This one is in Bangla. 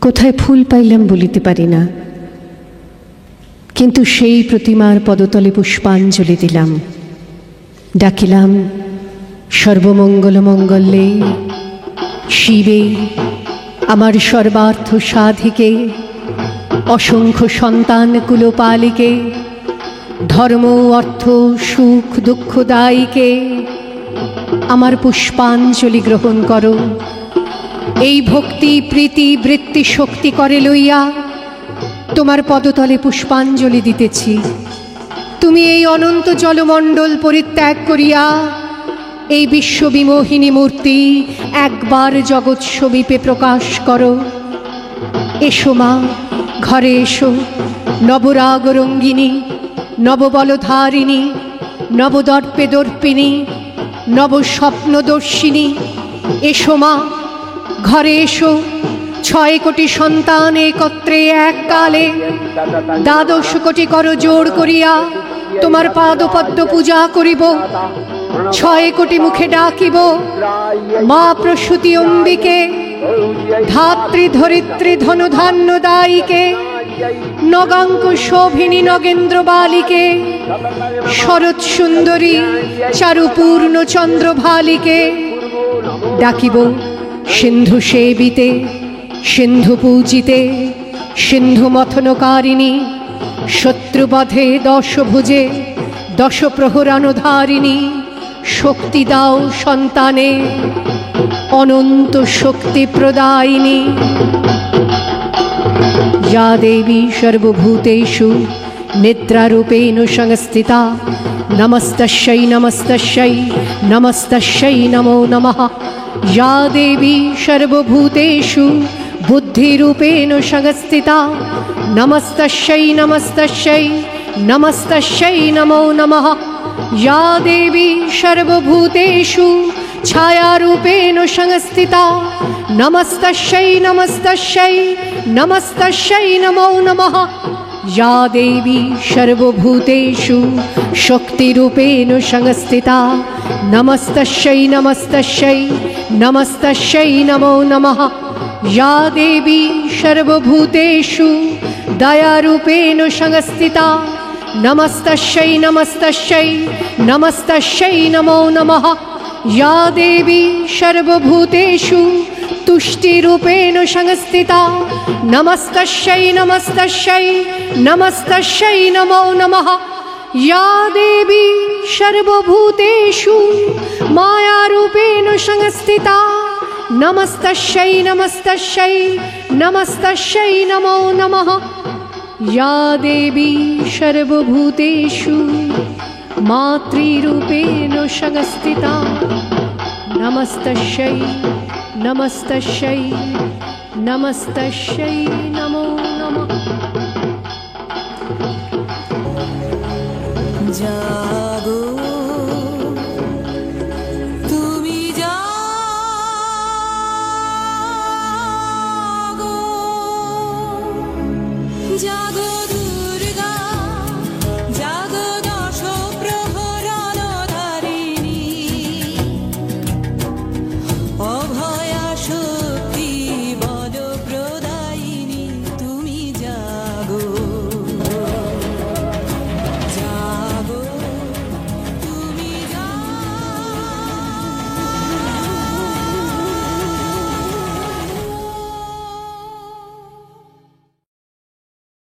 কোথায় ফুল পাইলাম বলিতে পারি না, কিন্তু সেই প্রতিমার পদতলে পুষ্পাঞ্জলি দিলাম। ডাকিলাম সর্বমঙ্গল মঙ্গলে শিবে, আমার সর্বার্থ সাধিকে, অসংখ্য সন্তান কুলপালিকে, ধর্ম অর্থ সুখ দুঃখদায়ীকে আমার পুষ্পাঞ্জলি গ্রহণ করো। এই ভক্তি প্রীতি বৃত্তি শক্তি করে লইয়া তোমার পদতলে পুষ্পাঞ্জলি দিতেছি। তুমি এই অনন্ত জলমণ্ডল পরিত্যাগ করিয়া এই বিশ্ববিমোহিনী মূর্তি একবার জগৎ সমীপে প্রকাশ করো। এসো মা, ঘরে এসো। নবরাগ রঙ্গিনী, নববলধারিণী, নবদর্পে দর্পিনী, নবস্বপ্নদর্শিনী, এসো মা, ঘরে এসো। 6 কোটি সন্তান একত্রে এককালে 12 কোটি কর জোড় করিয়া তোমার পাদপদ্ম পূজা করিব। 6 কোটি মুখে ডাকিব, মা প্রসূতি অম্বিকে, ধাত্রী ধরিত্রী ধনধান্য দায়ীকে, নগাঙ্ক শোভিনী নগেন্দ্র বালিকে, শরৎ সুন্দরী চারুপূর্ণ চন্দ্রভালিকে। ডাকিব সিন্ধু সেবিতে, সিন্ধু পূজিতে, সিন্ধু মথনকারিণী, শত্রুবধে 10 ভুজে 10 প্রহরানুধারিণী, শক্তি দাও সন্তানে, অনন্ত শক্তি প্রদায়িনী। या देवी सर्वभूतेषु निद्रारूपेण संस्थिता, नमस्तस्यै नमस्तस्यै नमस्तस्यै नमो नमः। या देवी सर्वभूतेषु बुद्धिरूपेण संस्थिता, नमस्तस्यै नमस्तस्यै नमस्तस्यै नमो नमः। या देवी सर्वभूतेषु छायारूपेण संस्थिता, नमस्तस्यै नमस्तस्यै नमस्तस्यै नमो नमः। या देवी सर्वभूतेषु शक्तिरूपेण संस्थिता, नमस्तस्यै नमस्तस्यै नमस्तस्यै नमो नमः। या देवी सर्वभूतेषु दयारूपेण संस्थिता, नमस्तस्यै नमस्तस्यै नमस्तस्यै नमो नमः। या देवी सर्वभूतेषु तुष्टिरूपेण संस्थिता, नमस्तस्यै नमस्तस्यै नमस्तस्यै नमो नमः। या देवी सर्वभूतेषु मायारूपेण संस्थिता, नमस्तस्यै नमस्तस्यै नमस्तस्यै नमो नमः। या देवी सर्वभूतेषु मातृरूपेण संस्थिता, नमस्तस्यै नमस्तस्यै नमस्तस्यै नमो नमः।